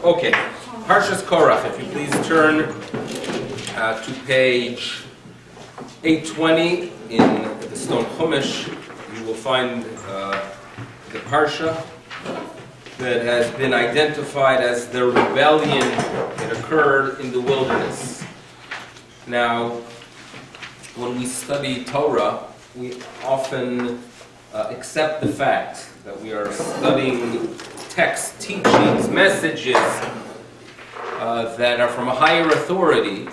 Okay, Parshas Korach, if you please turn to page 820 in the Stone Chumash, you will find the Parsha that has been identified as the rebellion that occurred in the wilderness. Now, when we study Torah, we often accept the fact that we are studying texts, teachings, messages that are from a higher authority,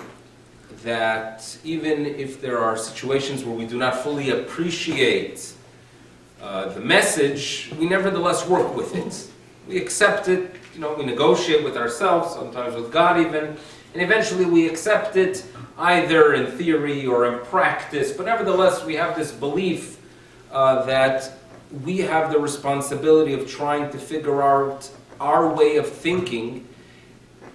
that even if there are situations where we do not fully appreciate the message, we nevertheless work with it. We accept it, we negotiate with ourselves, sometimes with God even, and eventually we accept it either in theory or in practice, but nevertheless we have this belief that we have the responsibility of trying to figure out our way of thinking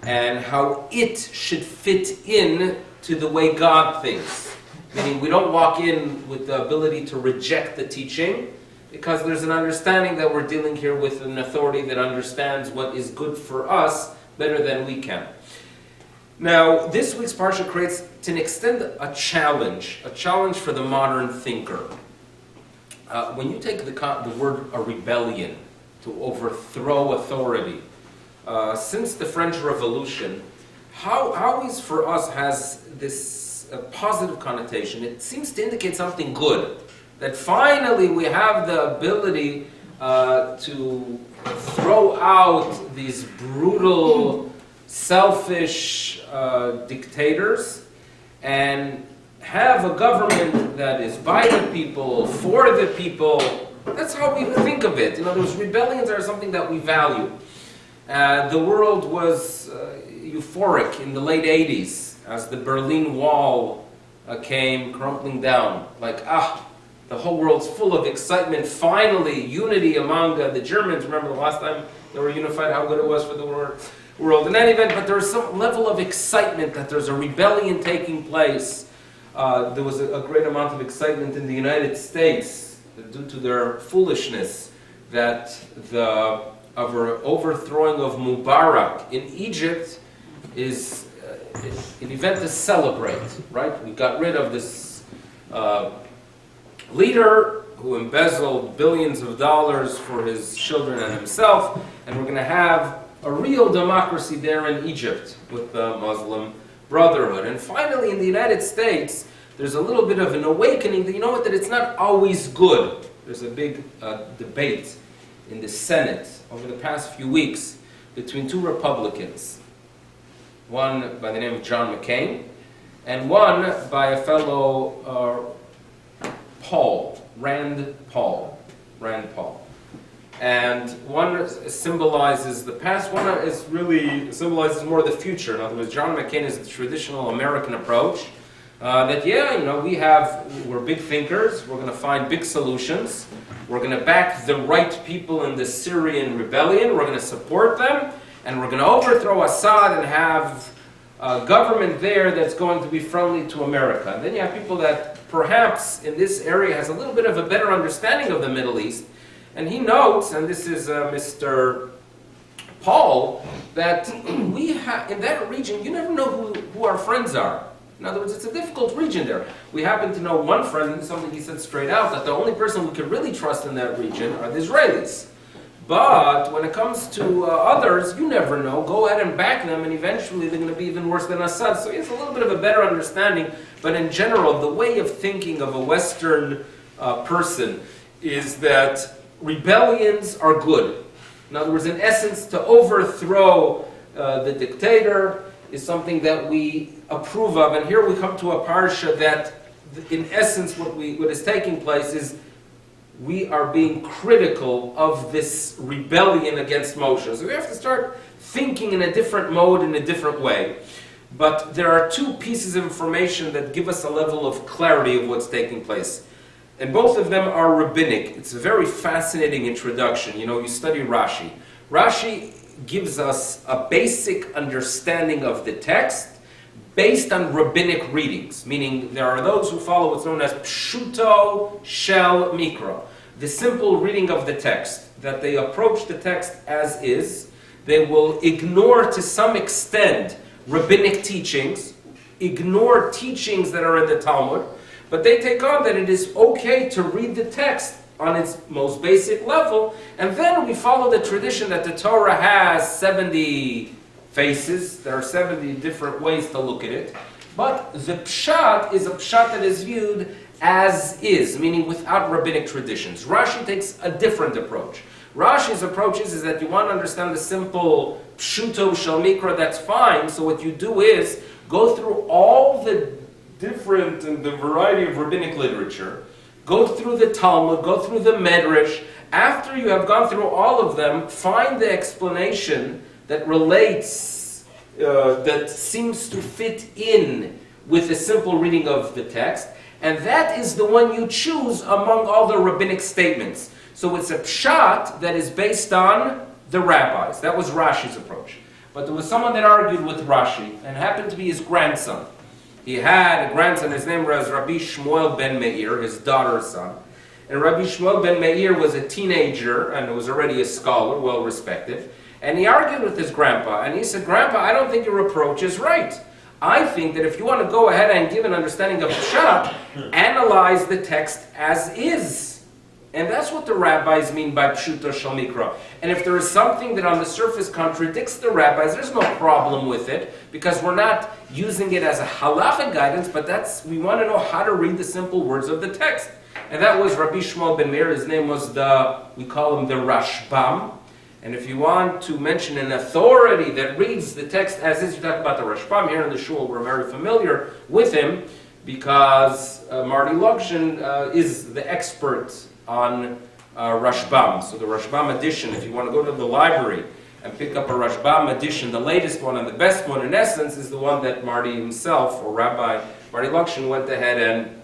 and how it should fit in to the way God thinks. Meaning we don't walk in with the ability to reject the teaching, because there's an understanding that we're dealing here with an authority that understands what is good for us better than we can. Now, this week's Parsha creates, to an extent, a challenge for the modern thinker. When you take the word a rebellion, to overthrow authority, since the French Revolution, how always for us has this positive connotation. It seems to indicate something good, that finally we have the ability to throw out these brutal, selfish dictators and have a government that is by the people, for the people. That's how we think of it. Those rebellions are something that we value. The world was euphoric in the late 80s as the Berlin Wall came crumbling down. The whole world's full of excitement. Finally, unity among the Germans. Remember the last time they were unified, how good it was for the world. In any event, but there was some level of excitement that there's a rebellion taking place. There was a great amount of excitement in the United States due to their foolishness that the overthrowing of Mubarak in Egypt is an event to celebrate, right? We got rid of this leader who embezzled billions of dollars for his children and himself, and we're going to have a real democracy there in Egypt with the Muslim Brotherhood. And finally, in the United States, there's a little bit of an awakening that, that it's not always good. There's a big debate in the Senate over the past few weeks between two Republicans, one by the name of John McCain, and one by a fellow Rand Paul. And one symbolizes the past, one is really symbolizes more the future. In other words, John McCain is the traditional American approach, we're big thinkers, we're going to find big solutions, we're going to back the right people in the Syrian rebellion, we're going to support them, and we're going to overthrow Assad and have a government there that's going to be friendly to America. And then you have people that perhaps in this area has a little bit of a better understanding of the Middle East, and he notes, and this is Mr. Paul, that in that region you never know who our friends are. In other words, it's a difficult region there. We happen to know one friend, and something he said straight out, that the only person we can really trust in that region are the Israelis. But when it comes to others, you never know. Go ahead and back them, and eventually they're going to be even worse than Assad. So he has a little bit of a better understanding. But in general, the way of thinking of a Western person is that rebellions are good. In other words, in essence, to overthrow the dictator is something that we approve of. And here we come to a parsha that, in essence, what is taking place is we are being critical of this rebellion against Moshe. So we have to start thinking in a different mode, in a different way. But there are two pieces of information that give us a level of clarity of what's taking place. And both of them are rabbinic. It's a very fascinating introduction. You study Rashi. Rashi gives us a basic understanding of the text based on rabbinic readings, meaning there are those who follow what's known as pshuto shel mikra, the simple reading of the text, that they approach the text as is, They will ignore to some extent rabbinic teachings, ignore teachings that are in the Talmud, but they take on that it is okay to read the text on its most basic level, and then we follow the tradition that the Torah has 70 faces. There are 70 different ways to look at it, but the pshat is a pshat that is viewed as is, meaning without rabbinic traditions. Rashi takes a different approach. Rashi's approach is that you want to understand the simple pshuto shel mikra, that's fine. So what you do is go through all the different and the variety of rabbinic literature, go through the Talmud, go through the Medrash. After you have gone through all of them, find the explanation that relates, that seems to fit in with the simple reading of the text, and that is the one you choose among all the rabbinic statements. So it's a pshat that is based on the rabbis. That was Rashi's approach. But there was someone that argued with Rashi, and happened to be his grandson. He had a grandson, his name was Rabbi Shmuel ben Meir, his daughter's son. And Rabbi Shmuel ben Meir was a teenager, and was already a scholar, well respected. And he argued with his grandpa, and he said, "Grandpa, I don't think your approach is right. I think that if you want to go ahead and give an understanding of pshat, analyze the text as is." And that's what the rabbis mean by pshuto shel mikra. And if there is something that on the surface contradicts the rabbis, there's no problem with it, because we're not using it as a halachic guidance, but we want to know how to read the simple words of the text. And that was Rabbi Shmuel ben Meir. His name was we call him the Rashbam. And if you want to mention an authority that reads the text as is, you talk about the Rashbam. Here in the shul, we're very familiar with him, because Marty Logshin is the expert on Rashbam. So the Rashbam edition, if you want to go to the library and pick up a Rashbam edition, the latest one and the best one in essence is the one that Marty himself, or Rabbi Marty Logshin, went ahead and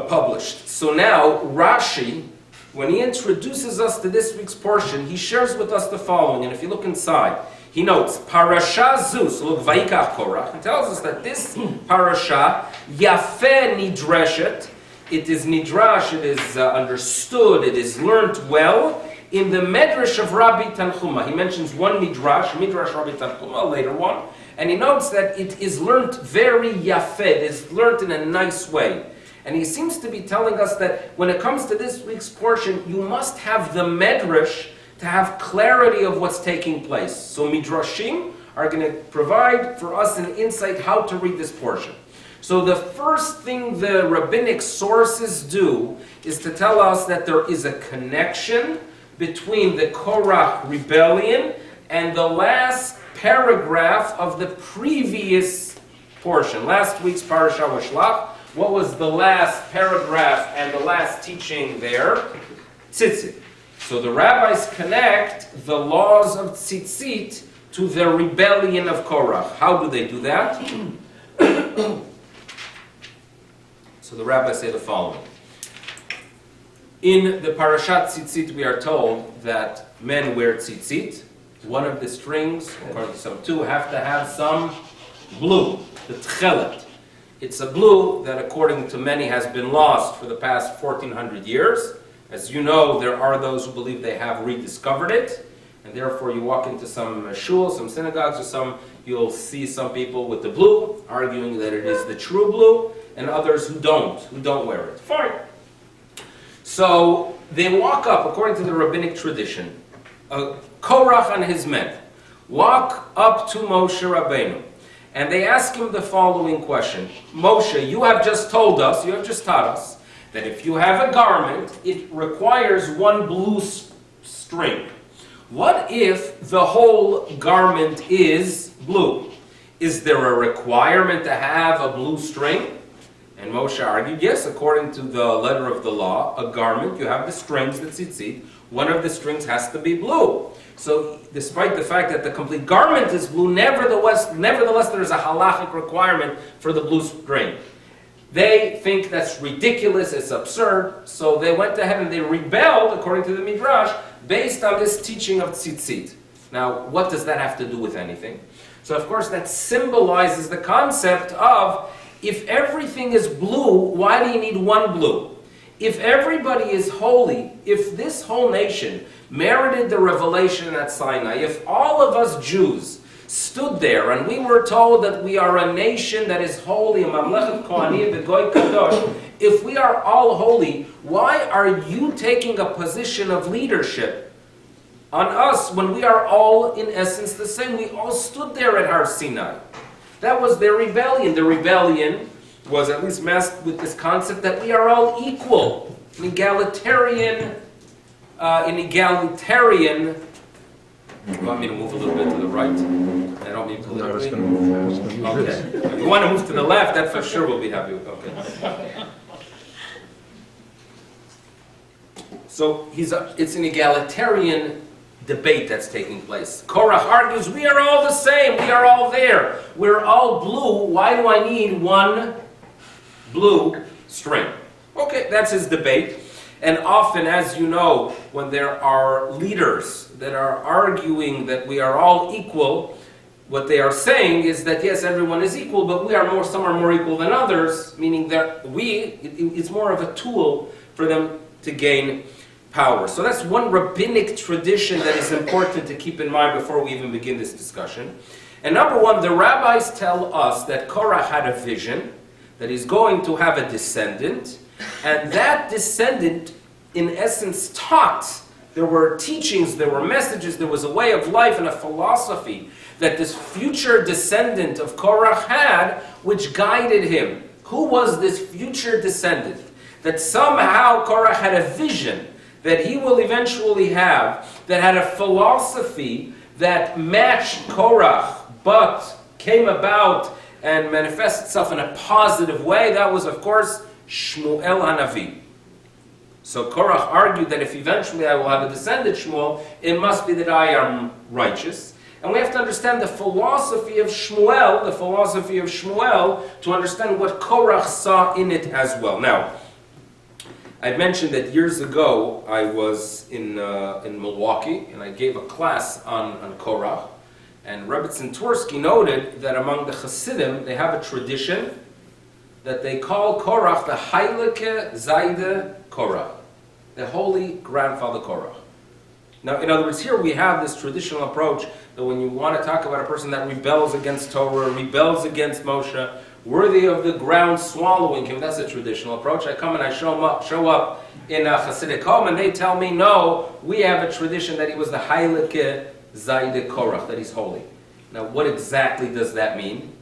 published. So now Rashi, when he introduces us to this week's portion, he shares with us the following. And if you look inside, he notes, Parasha Zu, so look, Vayikach Korach, he tells us that this parasha, Yafeh Nidreshet, it is nidrash, it is understood, it is learnt well in the Medrash of Rabbi Tanchuma. He mentions one Midrash Rabbi Tanchuma, a later one, and he notes that it is learnt very yafeh, it is learnt in a nice way. And he seems to be telling us that when it comes to this week's portion, you must have the Medrash to have clarity of what's taking place. So Midrashim are going to provide for us an insight how to read this portion. So the first thing the rabbinic sources do is to tell us that there is a connection between the Korach rebellion and the last paragraph of the previous portion. Last week's parasha was Shlach. What was the last paragraph and the last teaching there? Tzitzit. So the rabbis connect the laws of Tzitzit to the rebellion of Korach. How do they do that? So the rabbis say the following. In the Parashat Tzitzit, we are told that men wear tzitzit. One of the strings, according to some two, have to have some blue, the tchelet. It's a blue that, according to many, has been lost for the past 1,400 years. As you know, there are those who believe they have rediscovered it, and therefore you walk into some shuls, some synagogues, you'll see some people with the blue, arguing that it is the true blue, and others who don't wear it. Fine. So they walk up, according to the rabbinic tradition, Korach and his men walk up to Moshe Rabbeinu, and they ask him the following question. Moshe, you have just taught us, that if you have a garment, it requires one blue string. What if the whole garment is blue? Is there a requirement to have a blue string? And Moshe argued, yes, according to the letter of the law, a garment, you have the strings, the tzitzit, one of the strings has to be blue. So, despite the fact that the complete garment is blue, nevertheless there is a halachic requirement for the blue string. They think that's ridiculous, it's absurd, so they went ahead and they rebelled, according to the Midrash, based on this teaching of tzitzit. Now, what does that have to do with anything? So, of course, that symbolizes the concept of, if everything is blue, why do you need one blue? If everybody is holy, if this whole nation merited the revelation at Sinai, if all of us Jews stood there and we were told that we are a nation that is holy, if we are all holy, why are you taking a position of leadership on us when we are all in essence the same? We all stood there at Har Sinai. That was their rebellion. The rebellion was at least masked with this concept that we are all equal, an egalitarian. You want me to move a little bit to the right? I don't mean politically. I was going to move. Okay. If you want to move to the left, that for sure we'll be happy with. Okay. So it's an egalitarian debate that's taking place. Korach argues, we are all the same. We are all there. We're all blue. Why do I need one blue string? Okay, that's his debate. And often, as you know, when there are leaders that are arguing that we are all equal, what they are saying is that yes, everyone is equal, but some are more equal than others, meaning that it's more of a tool for them to gain power. So that's one rabbinic tradition that is important to keep in mind before we even begin this discussion. And number one, the rabbis tell us that Korach had a vision, that he's going to have a descendant, and that descendant, in essence, taught. There were teachings, there were messages, there was a way of life and a philosophy that this future descendant of Korach had, which guided him. Who was this future descendant? That somehow Korach had a vision that he will eventually have, that had a philosophy that matched Korach, but came about and manifested itself in a positive way. That was, of course, Shmuel Hanavi. So Korach argued that if eventually I will have a descendant, Shmuel, it must be that I am righteous. And we have to understand the philosophy of Shmuel, to understand what Korach saw in it as well. Now, I mentioned that years ago I was in Milwaukee, and I gave a class on Korach. And Rabbi Zintorsky noted that among the Hasidim, they have a tradition that they call Korach the Heilige Zayde Korach, the holy grandfather Korach. Now, in other words, here we have this traditional approach that when you want to talk about a person that rebels against Torah, rebels against Moshe, worthy of the ground swallowing him, that's a traditional approach. I come and I show up in a Hasidic home, and they tell me, no, we have a tradition that he was the Heilige Zayde Korach, that he's holy. Now, what exactly does that mean?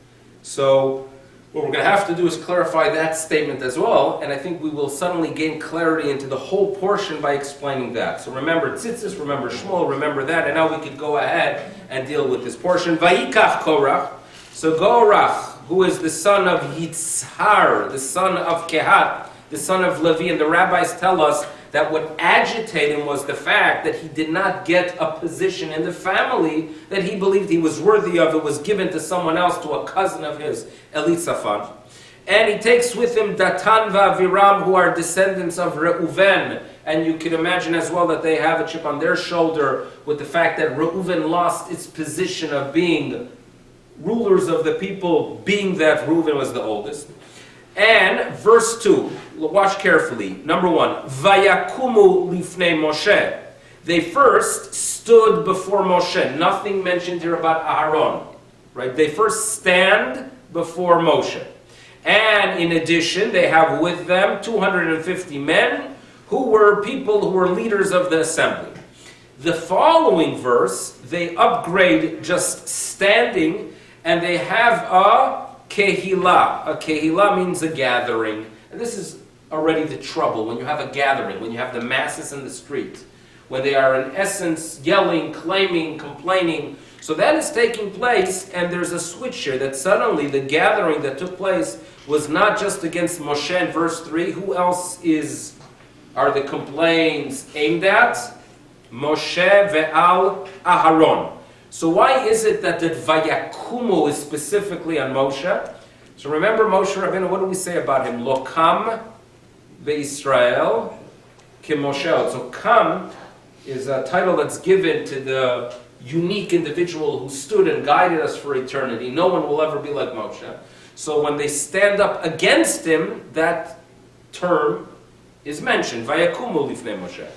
So, what we're going to have to do is clarify that statement as well, and I think we will suddenly gain clarity into the whole portion by explaining that. So remember Tzitzis, remember Shmuel, remember that, and now we can go ahead and deal with this portion. Vayikach Korach. So Korach, who is the son of Yitzhar, the son of Kehat, the son of Levi, and the rabbis tell us that what agitated him was the fact that he did not get a position in the family that he believed he was worthy of. It was given to someone else, to a cousin of his, Elisaphan. And he takes with him Datan v'Aviram, who are descendants of Reuven. And you can imagine as well that they have a chip on their shoulder with the fact that Reuven lost its position of being rulers of the people, being that Reuven was the oldest. And verse 2, watch carefully. Number 1, Vayakumu lifnei Moshe. They first stood before Moshe. Nothing mentioned here about Aharon. Right? They first stand before Moshe. And in addition, they have with them 250 men who were people who were leaders of the assembly. The following verse, they upgrade just standing, and they have a Kehillah. A Kehillah means a gathering. And this is already the trouble when you have a gathering, when you have the masses in the street, when they are in essence yelling, claiming, complaining. So that is taking place, and there's a switch here that suddenly the gathering that took place was not just against Moshe in verse 3. Who else are the complaints aimed at? Moshe ve'al Aharon. So why is it that the Vayakumu is specifically on Moshe? So remember Moshe Rabbeinu, what do we say about him? Lo kam ve'Yisrael ki Moshe. So kam is a title that's given to the unique individual who stood and guided us for eternity. No one will ever be like Moshe. So when they stand up against him, that term is mentioned. Vayakumu lifnei Moshe.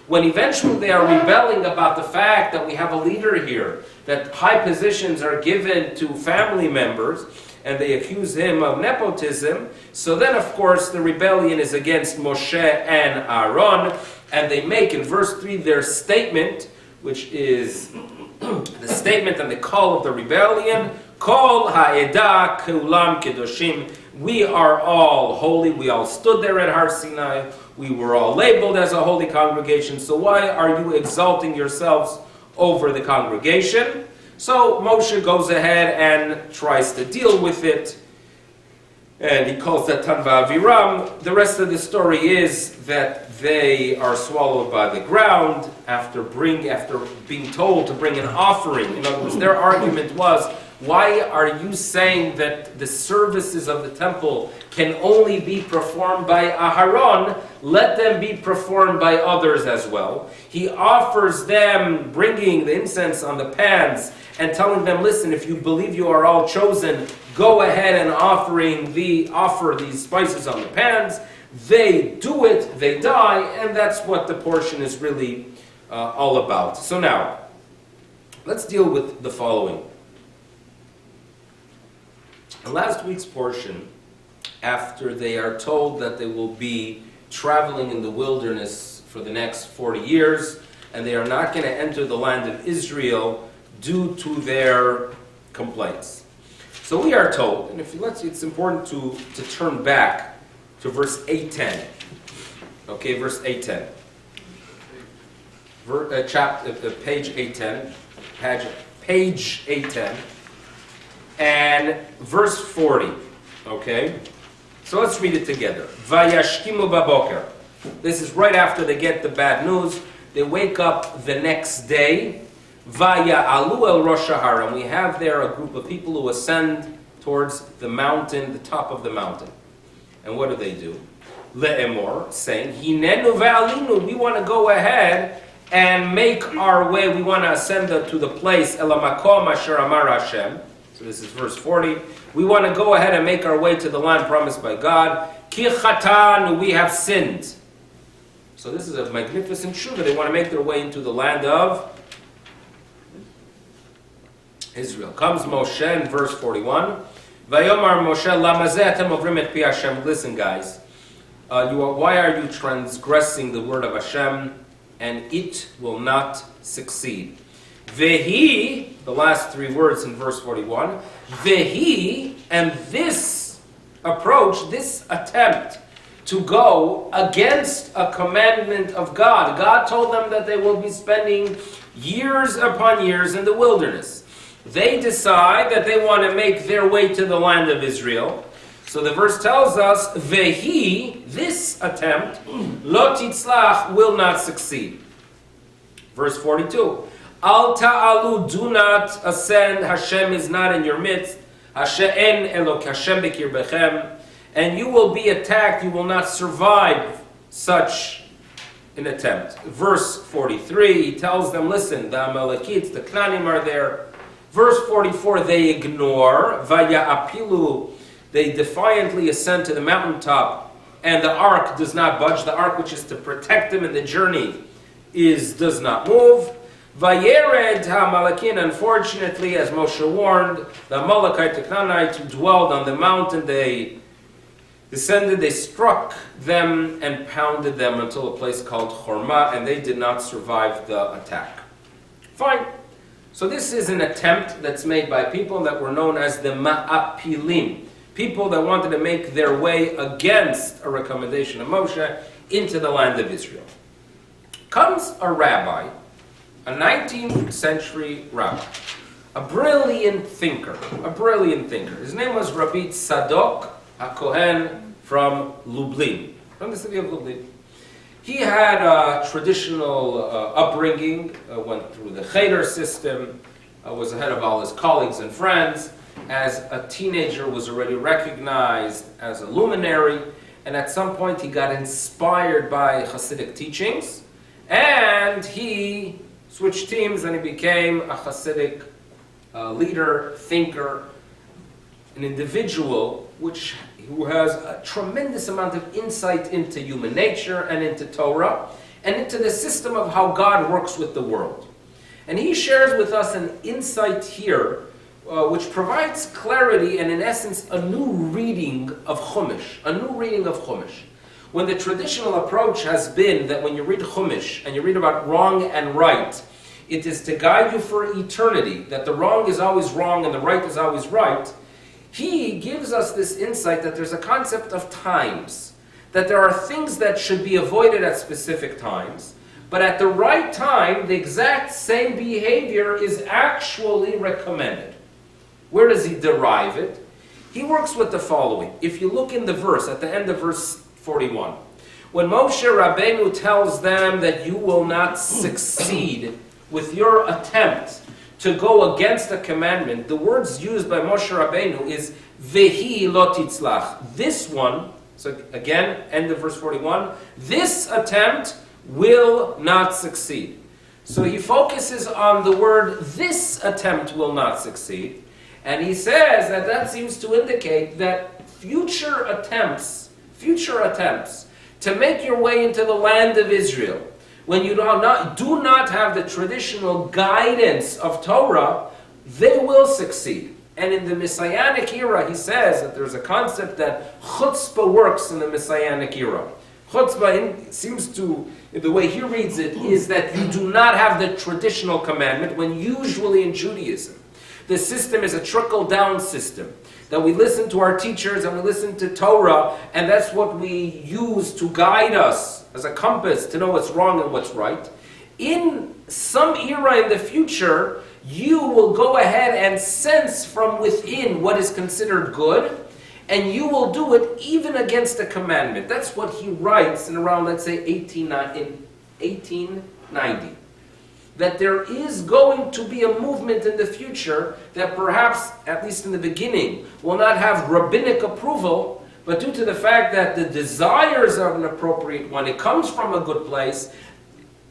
When eventually they are rebelling about the fact that we have a leader here, that high positions are given to family members, and they accuse him of nepotism, so then of course the rebellion is against Moshe and Aaron, and they make in verse 3 their statement, which is the statement and the call of the rebellion, Kol ha'edah kulam kedoshim. We are all holy. We all stood there at Har Sinai. We were all labeled as a holy congregation. So why are you exalting yourselves over the congregation? So Moshe goes ahead and tries to deal with it. And he calls that Tanva Aviram. The rest of the story is that they are swallowed by the ground after being told to bring an offering. In other words, their argument was, why are you saying that the services of the temple can only be performed by Aharon? Let them be performed by others as well. He offers them bringing the incense on the pans and telling them, listen, if you believe you are all chosen, go ahead and offer these spices on the pans. They do it, they die, and that's what the portion is really all about. So now, let's deal with the following. In last week's portion, after they are told that they will be traveling in the wilderness for the next 40 years, and they are not going to enter the land of Israel due to their complaints. So we are told, and it's important to turn back to verse 8:10. Okay, verse 8:10. Page 8:10. Page 8:10. And verse 40, okay? So let's read it together. Vayashkimu baboker. This is right after they get the bad news. They wake up the next day. Vaya'alu el Rosh Hahar. And we have there a group of people who ascend towards the mountain, the top of the mountain. And what do? Le'emor, saying, Hinenu ve'alinu. We want to go ahead and make our way. We want to ascend to the place, Elamakom asher amar Hashem. So this is verse 40. We want to go ahead and make our way to the land promised by God. Ki chatan, we have sinned. So this is a magnificent shuvah. They want to make their way into the land of Israel. Comes Moshe in verse 41. Vayomar Moshe lamazeh atem ovrim et pi Hashem. Listen, guys. Why are you transgressing the word of Hashem? And it will not succeed. Vehi, the last three words in verse 41, Vehi, and this approach, this attempt to go against a commandment of God. God told them that they will be spending years upon years in the wilderness. They decide that they want to make their way to the land of Israel. So the verse tells us, Vehi, this attempt, lo titzlach, will not succeed. Verse 42, Al ta'alu, do not ascend, Hashem is not in your midst, Hashem en elok Hashem bekir bechem, and you will be attacked, you will not survive such an attempt. Verse 43, he tells them, listen, the Amalekites, the Knanim are there. Verse 44, they ignore, Vaya apilu, they defiantly ascend to the mountaintop, and the ark does not budge. The ark, which is to protect them in the journey, does not move. Vayered ha-Malakin, unfortunately, as Moshe warned, the Amalekite, the Canaanites who dwelled on the mountain, they descended, they struck them and pounded them until a place called Hormah, and they did not survive the attack. Fine. So this is an attempt that's made by people that were known as the Ma'apilim, people that wanted to make their way against a recommendation of Moshe into the land of Israel. Comes a rabbi, a 19th century rabbi, a brilliant thinker. His name was Rabbi Tzadok HaKohen from Lublin, from the city of Lublin. He had a traditional upbringing, went through the cheder system, was ahead of all his colleagues and friends. As a teenager, was already recognized as a luminary, and at some point he got inspired by Hasidic teachings, and he switched teams and he became a Hasidic leader, thinker, an individual who has a tremendous amount of insight into human nature and into Torah and into the system of how God works with the world. And he shares with us an insight here which provides clarity and, in essence, a new reading of Chumash. When the traditional approach has been that when you read Chumash and you read about wrong and right, it is to guide you for eternity, that the wrong is always wrong and the right is always right, he gives us this insight that there's a concept of times, that there are things that should be avoided at specific times, but at the right time, the exact same behavior is actually recommended. Where does he derive it? He works with the following. If you look in the verse, at the end of verse 41, when Moshe Rabbeinu tells them that you will not succeed with your attempt to go against a commandment, the words used by Moshe Rabbeinu is Vehi lo titzlach. This one, so again, end of verse 41, this attempt will not succeed. So he focuses on the word this attempt will not succeed, and he says that seems to indicate that future attempts to make your way into the land of Israel, when you do not have the traditional guidance of Torah, they will succeed. And in the Messianic era, he says that there's a concept that chutzpah works in the Messianic era. Chutzpah seems to, the way he reads it, is that you do not have the traditional commandment, when usually in Judaism, the system is a trickle-down system. That we listen to our teachers and we listen to Torah, and that's what we use to guide us as a compass to know what's wrong and what's right. In some era in the future, you will go ahead and sense from within what is considered good, and you will do it even against a commandment. That's what he writes in around, let's say, 1890. That there is going to be a movement in the future that perhaps, at least in the beginning, will not have rabbinic approval, but due to the fact that the desires of an appropriate one, it comes from a good place,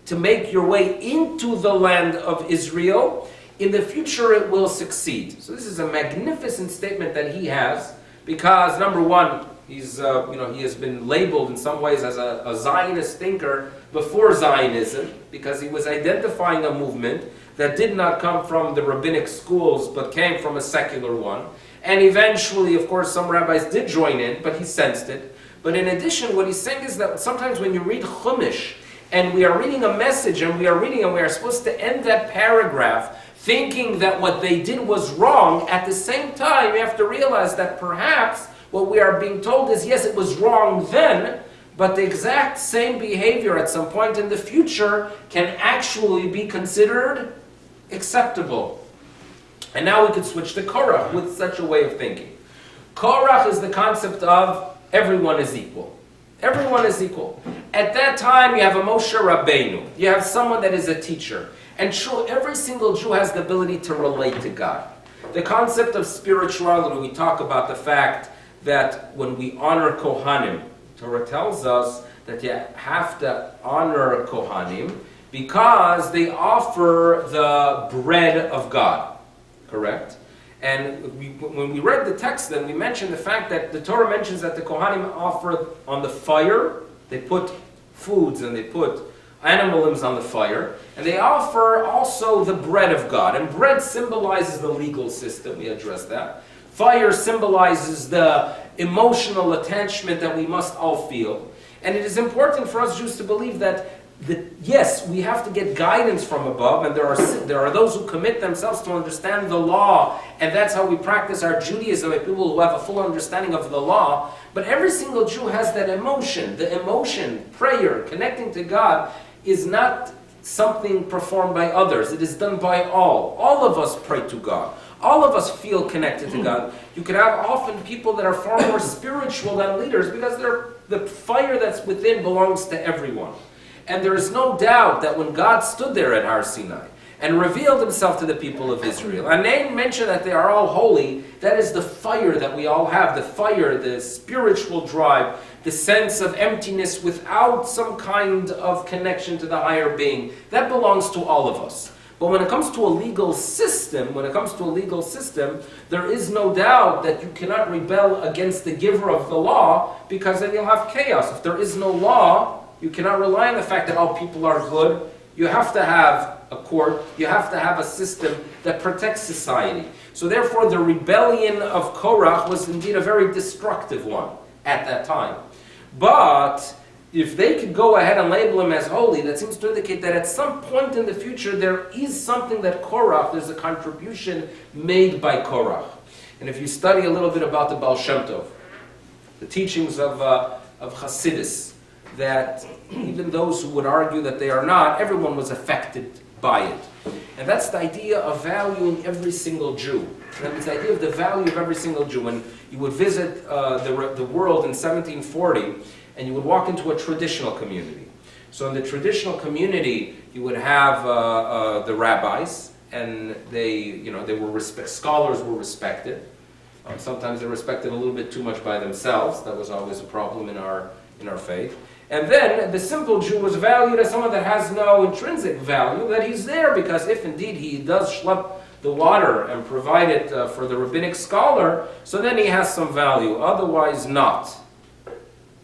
to make your way into the land of Israel, in the future it will succeed. So this is a magnificent statement that he has, because number one, he has been labeled in some ways as a Zionist thinker before Zionism, because he was identifying a movement that did not come from the rabbinic schools, but came from a secular one. And eventually, of course, some rabbis did join in, but he sensed it. But in addition, what he's saying is that sometimes when you read Chumash, and we are reading a message, and we are supposed to end that paragraph thinking that what they did was wrong, at the same time, you have to realize that perhaps what we are being told is, yes, it was wrong then, but the exact same behavior at some point in the future can actually be considered acceptable. And now we could switch to Korach with such a way of thinking. Korach is the concept of everyone is equal. Everyone is equal. At that time, you have a Moshe Rabbeinu. You have someone that is a teacher. And true, every single Jew has the ability to relate to God. The concept of spirituality, we talk about the fact that when we honor Kohanim, Torah tells us that you have to honor Kohanim because they offer the bread of God. Correct? And when we read the text, then we mentioned the fact that the Torah mentions that the Kohanim offer on the fire, they put foods and they put animal limbs on the fire, and they offer also the bread of God. And bread symbolizes the legal system, we addressed that. Fire symbolizes the emotional attachment that we must all feel. And it is important for us Jews to believe that yes, we have to get guidance from above, and there are those who commit themselves to understand the law, and that's how we practice our Judaism, like people who have a full understanding of the law. But every single Jew has that emotion. The emotion, prayer, connecting to God, is not something performed by others. It is done by all. All of us pray to God. All of us feel connected to God. You can have often people that are far more spiritual than leaders because the fire that's within belongs to everyone. And there is no doubt that when God stood there at Har Sinai and revealed himself to the people of Israel, and they mention that they are all holy, that is the fire that we all have, the fire, the spiritual drive, the sense of emptiness without some kind of connection to the higher being. That belongs to all of us. But when it comes to a legal system, there is no doubt that you cannot rebel against the giver of the law, because then you'll have chaos. If there is no law, you cannot rely on the fact that all people are good. You have to have a court, you have to have a system that protects society. So therefore the rebellion of Korach was indeed a very destructive one at that time. But if they could go ahead and label him as holy, that seems to indicate that at some point in the future there is something that Korach, there's a contribution made by Korach. And if you study a little bit about the Baal Shem Tov, the teachings of Hasidus, that even those who would argue that they are not, everyone was affected by it. And that's the idea of valuing every single Jew. That means the idea of the value of every single Jew. When you would visit the world in 1740, and you would walk into a traditional community. So in the traditional community, you would have the rabbis, and they were scholars were respected. Sometimes they're respected a little bit too much by themselves. That was always a problem in our faith. And then the simple Jew was valued as someone that has no intrinsic value, that he's there because if indeed he does schlep the water and provide it for the rabbinic scholar, so then he has some value, otherwise not.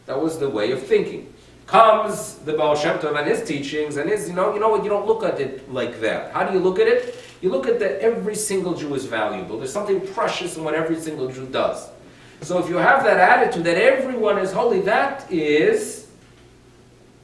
That was the way of thinking. Comes the Baal Shem Tov and his teachings, and his, you know what, you don't look at it like that. How do you look at it? You look at that every single Jew is valuable. There's something precious in what every single Jew does. So if you have that attitude that everyone is holy, that is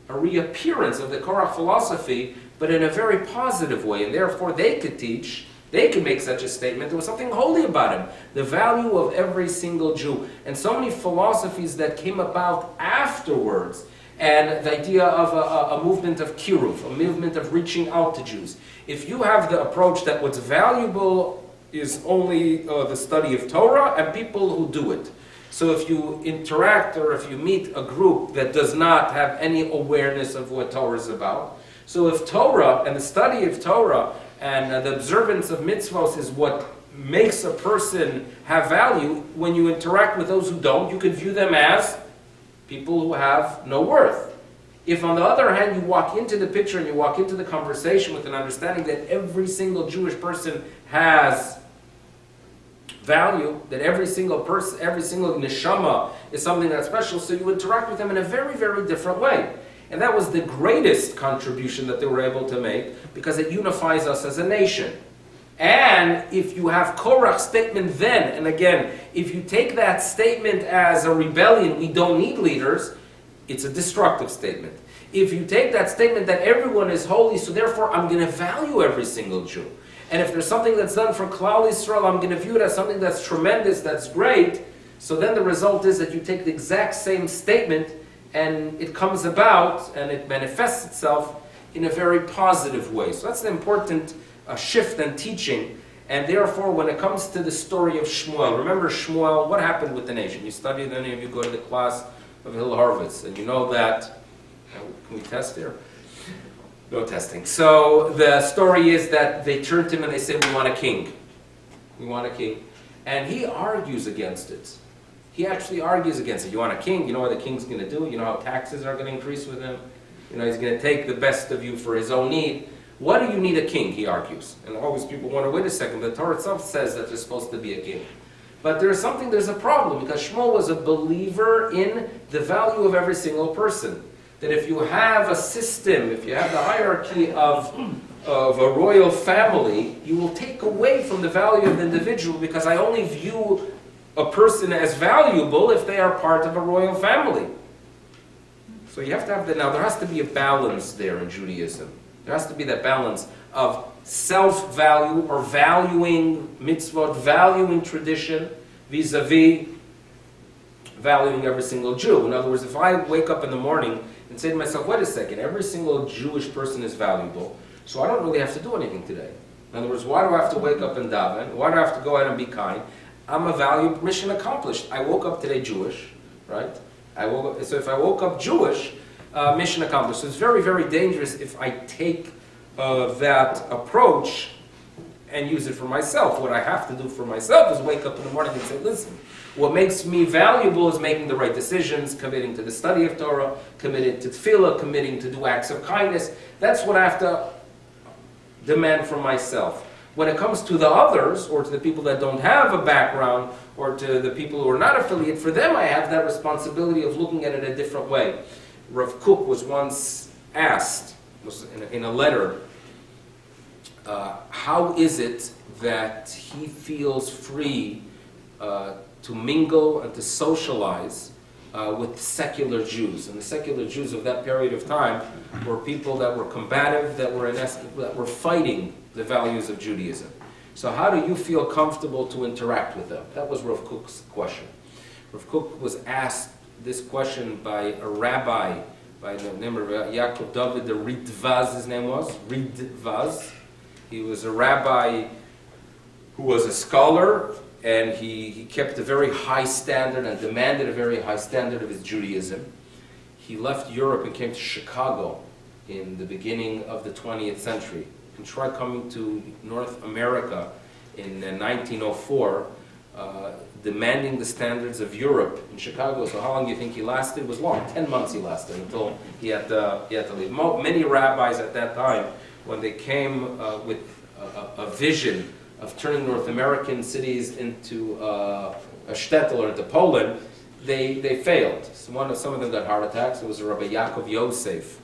a reappearance of the Korach philosophy, but in a very positive way, and therefore they could teach, they could make such a statement. There was something holy about him, the value of every single Jew. And so many philosophies that came about afterwards, and the idea of a movement of kiruv, a movement of reaching out to Jews. If you have the approach that what's valuable is only the study of Torah and people who do it. So if you interact or if you meet a group that does not have any awareness of what Torah is about, so if Torah and the study of Torah and the observance of mitzvos is what makes a person have value, when you interact with those who don't, you could view them as people who have no worth. If on the other hand you walk into the picture and you walk into the conversation with an understanding that every single Jewish person has value, that every single person, every single neshama is something that's special, so you interact with them in a very, very different way. And that was the greatest contribution that they were able to make, because it unifies us as a nation. And if you have Korach's statement then, and again, if you take that statement as a rebellion, we don't need leaders, it's a destructive statement. If you take that statement that everyone is holy, so therefore I'm going to value every single Jew. And if there's something that's done for Klal Yisrael, I'm going to view it as something that's tremendous, that's great. So then the result is that you take the exact same statement and it comes about and it manifests itself in a very positive way. So that's an important shift in teaching. And therefore, when it comes to the story of Shmuel, remember Shmuel, what happened with the nation? You studied, any of you go to the class of Hill Horvitz, and you know that, can we test here? No testing. So the story is that they turned to him and they said, we want a king. We want a king. And he argues against it. He actually argues against it. You want a king? You know what the king's going to do? You know how taxes are going to increase with him? You know, he's going to take the best of you for his own need. Why do you need a king? He argues. And always people wonder, wait a second, the Torah itself says that there's supposed to be a king. But there's a problem, because Shmuel was a believer in the value of every single person. That if you have a system, if you have the hierarchy of a royal family, you will take away from the value of the individual, because I only view a person as valuable if they are part of a royal family. So you have to have that. Now there has to be a balance there in Judaism. There has to be that balance of self-value or valuing mitzvot, valuing tradition, vis-a-vis valuing every single Jew. In other words, if I wake up in the morning and say to myself, wait a second, every single Jewish person is valuable, so I don't really have to do anything today. In other words, why do I have to wake up and daven? Why do I have to go out and be kind? I'm a value, mission accomplished. I woke up today Jewish, right? So if I woke up Jewish, mission accomplished. So it's very, very dangerous if I take that approach and use it for myself. What I have to do for myself is wake up in the morning and say, listen, what makes me valuable is making the right decisions, committing to the study of Torah, committing to tefillah, committing to do acts of kindness. That's what I have to demand from myself. When it comes to the others, or to the people that don't have a background, or to the people who are not affiliate, for them I have that responsibility of looking at it a different way. Rav Kook was once asked, in a letter, how is it that he feels free to mingle and to socialize with secular Jews. And the secular Jews of that period of time were people that were combative, that were fighting the values of Judaism. So how do you feel comfortable to interact with them? That was Rav Kook's question. Rav Kook was asked this question by a rabbi by the name of Yaakov David the Ridvaz, his name was, Ridvaz. He was a rabbi who was a scholar, and he kept a very high standard and demanded a very high standard of his Judaism. He left Europe and came to Chicago in the beginning of the 20th century and tried coming to North America in 1904, demanding the standards of Europe in Chicago. So how long do you think he lasted? It was long, 10 months he lasted until he had to leave. Many rabbis at that time, when they came with a vision of turning North American cities into a shtetl or into Poland, they failed. So some of them got heart attacks. It was Rabbi Yaakov Yosef,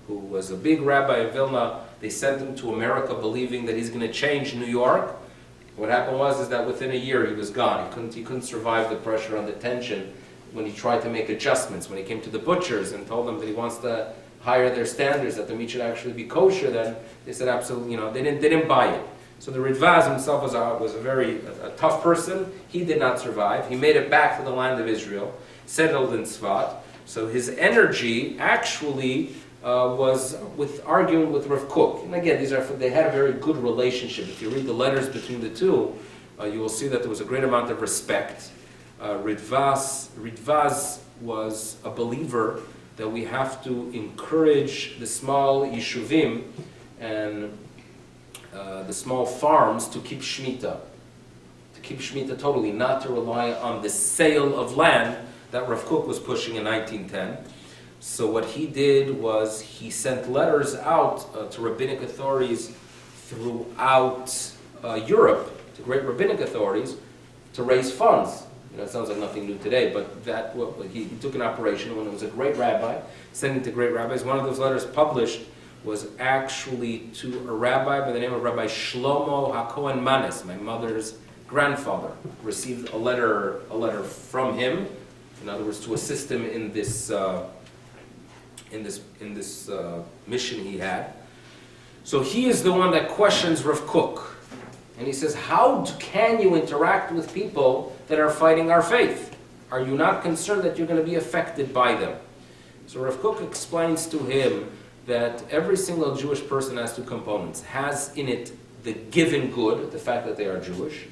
who was a big rabbi in Vilna. They sent him to America believing that he's going to change New York. What happened was that within a year he was gone. He couldn't survive the pressure and the tension when he tried to make adjustments. When he came to the butchers and told them that he wants to higher their standards, that the meat should actually be kosher, then they said absolutely, they didn't buy it. So the Ridvaz himself was a very tough person. He did not survive. He made it back to the land of Israel, settled in Tzfat. So his energy actually was with arguing with Rav Kook. And again, they had a very good relationship. If you read the letters between the two, you will see that there was a great amount of respect. Ridvaz was a believer that we have to encourage the small yeshuvim and the small farms to keep Shemitah. To keep Shemitah totally, not to rely on the sale of land that Rav Kook was pushing in 1910. So what he did was he sent letters out to rabbinic authorities throughout Europe, to great rabbinic authorities, to raise funds. It sounds like nothing new today, but he took an operation when it was a great rabbi, sending to great rabbis. One of those letters published was actually to a rabbi by the name of Rabbi Shlomo HaKohen Manes, my mother's grandfather. Received a letter from him, in other words, to assist him in this mission he had. So he is the one that questions Rav Kook. And he says, how can you interact with people that are fighting our faith? Are you not concerned that you're going to be affected by them? So Rav Kook explains to him that every single Jewish person has two components. Has in it the given good, the fact that they are Jewish,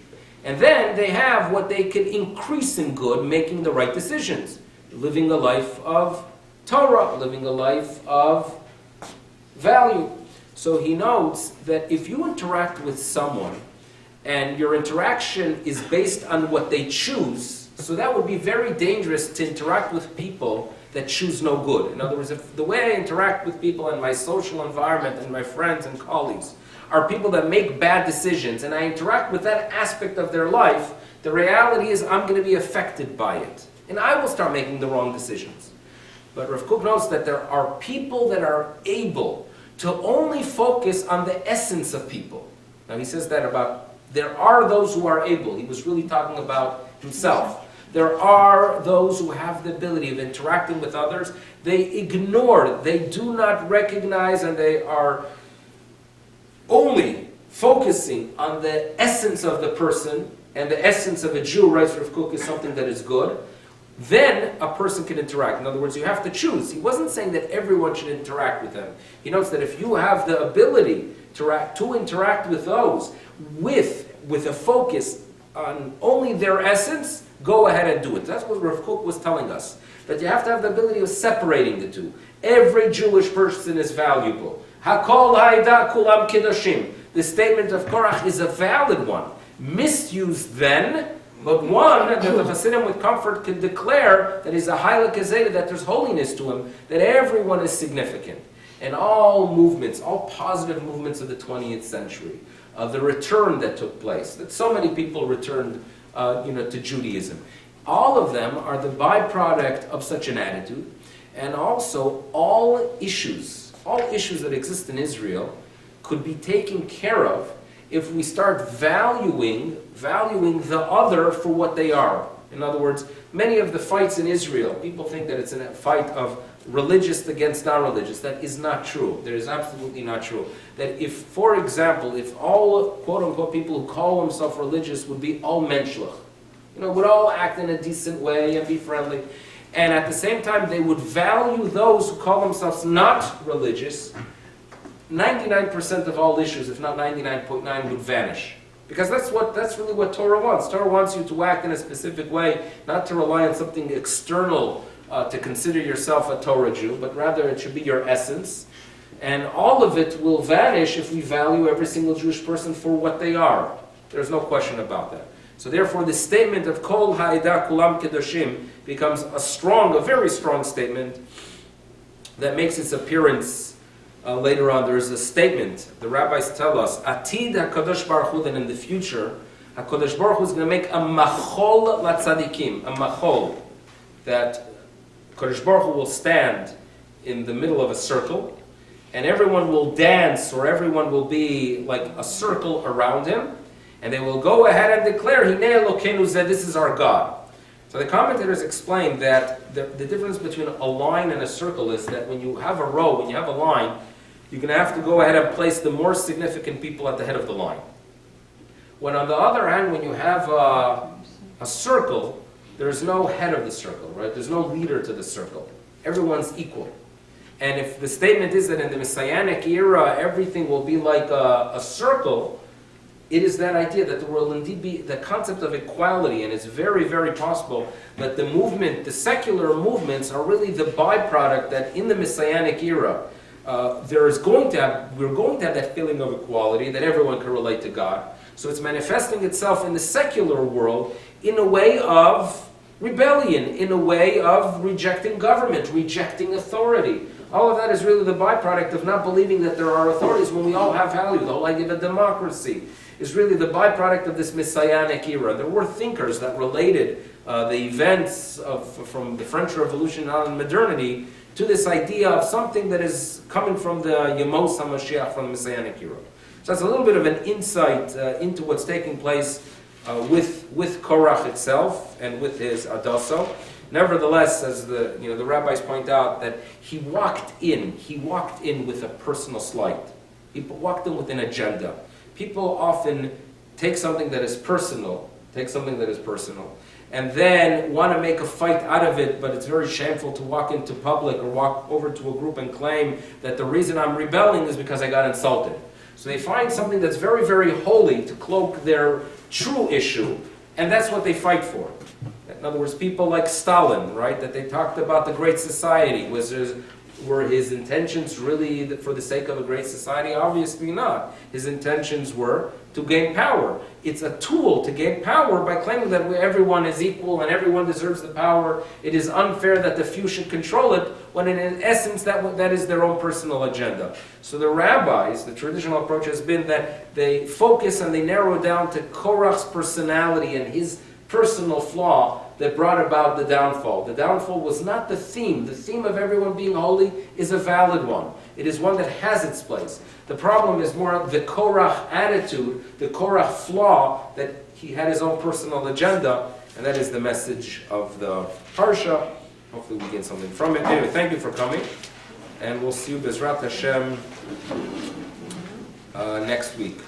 and then they have what they can increase in good, making the right decisions. Living a life of Torah, living a life of value. So he notes that if you interact with someone and your interaction is based on what they choose, so that would be very dangerous to interact with people that choose no good. In other words, if the way I interact with people in my social environment and my friends and colleagues are people that make bad decisions and I interact with that aspect of their life, the reality is I'm going to be affected by it. And I will start making the wrong decisions. But Rav Kook notes that there are people that are able to only focus on the essence of people. Now he says that there are those who are able. He was really talking about himself. There are those who have the ability of interacting with others. They ignore, they do not recognize, and they are only focusing on the essence of the person, and the essence of a Jew, writes Rav Kook, is something that is good. Then a person can interact. In other words, you have to choose. He wasn't saying that everyone should interact with them. He notes that if you have the ability to interact with those with a focus on only their essence, go ahead and do it. That's what Rav Kook was telling us. That you have to have the ability of separating the two. Every Jewish person is valuable. Hakol ha'ida kulam kiddushim. The statement of Korach is a valid one. Misused then, but one that the Hasidim with comfort can declare that is a Haile Kazeda, that there's holiness to him, that everyone is significant. and all movements, all positive movements of the 20th century, the return that took place, that so many people returned to Judaism. All of them are the byproduct of such an attitude, and also all issues that exist in Israel could be taken care of if we start valuing the other for what they are. In other words, many of the fights in Israel, people think that it's a fight of religious against non-religious. That is not true. That is absolutely not true. That if, for example, if all quote-unquote people who call themselves religious would be all menschlich, would all act in a decent way and be friendly, and at the same time they would value those who call themselves not religious, 99% of all issues, if not 99.9, would vanish. Because that's really what Torah wants. Torah wants you to act in a specific way, not to rely on something external to consider yourself a Torah Jew, but rather it should be your essence. And all of it will vanish if we value every single Jewish person for what they are. There's no question about that. So therefore, the statement of Kol Ha'edah Kulam Kedoshim becomes a very strong statement that makes its appearance later on. There is a statement, the rabbis tell us, Atid HaKadosh Baruch Hu, that in the future, HaKadosh Baruch Hu is going to make a machol latzadikim, a machol, that HaKadosh Baruch Hu will stand in the middle of a circle, and everyone will dance, or everyone will be like a circle around him, and they will go ahead and declare, Hinei Elokeinu Zeh, this is our God. So the commentators explain that the difference between a line and a circle is that when you have a row, when you have a line, you're going to have to go ahead and place the more significant people at the head of the line. When on the other hand, when you have a circle, there's no head of the circle, right? There's no leader to the circle. Everyone's equal. And if the statement is that in the Messianic era, everything will be like a circle, it is that idea that there will indeed be the concept of equality, and it's very, very possible that the secular movements are really the byproduct that in the Messianic era, we're going to have that feeling of equality, that everyone can relate to God. So it's manifesting itself in the secular world in a way of rebellion, in a way of rejecting government, rejecting authority. All of that is really the byproduct of not believing that there are authorities when we all have value. The whole idea of a democracy is really the byproduct of this Messianic era. There were thinkers that related the events from the French Revolution on modernity to this idea of something that is coming from the Yemos HaMashiach, from the Messianic era. So that's a little bit of an insight into what's taking place with Korach itself and with his Adasso. Nevertheless, as the rabbis point out, that he walked in with a personal slight. He walked in with an agenda. People often take something that is personal, and then want to make a fight out of it, but it's very shameful to walk into public or walk over to a group and claim that the reason I'm rebelling is because I got insulted. So they find something that's very, very holy to cloak their true issue, and that's what they fight for. In other words, people like Stalin, right, that they talked about the Great Society. Were his intentions really for the sake of a great society? Obviously not. His intentions were to gain power. It's a tool to gain power by claiming that everyone is equal and everyone deserves the power. It is unfair that the few should control it, when in essence that is their own personal agenda. So the rabbis, the traditional approach has been that they focus and they narrow down to Korach's personality and his personal flaw that brought about the downfall. The downfall was not the theme. The theme of everyone being holy is a valid one. It is one that has its place. The problem is more the Korach attitude, the Korach flaw, that he had his own personal agenda, and that is the message of the Parsha. Hopefully we get something from it. Anyway, thank you for coming, and we'll see you Bezrat Hashem next week.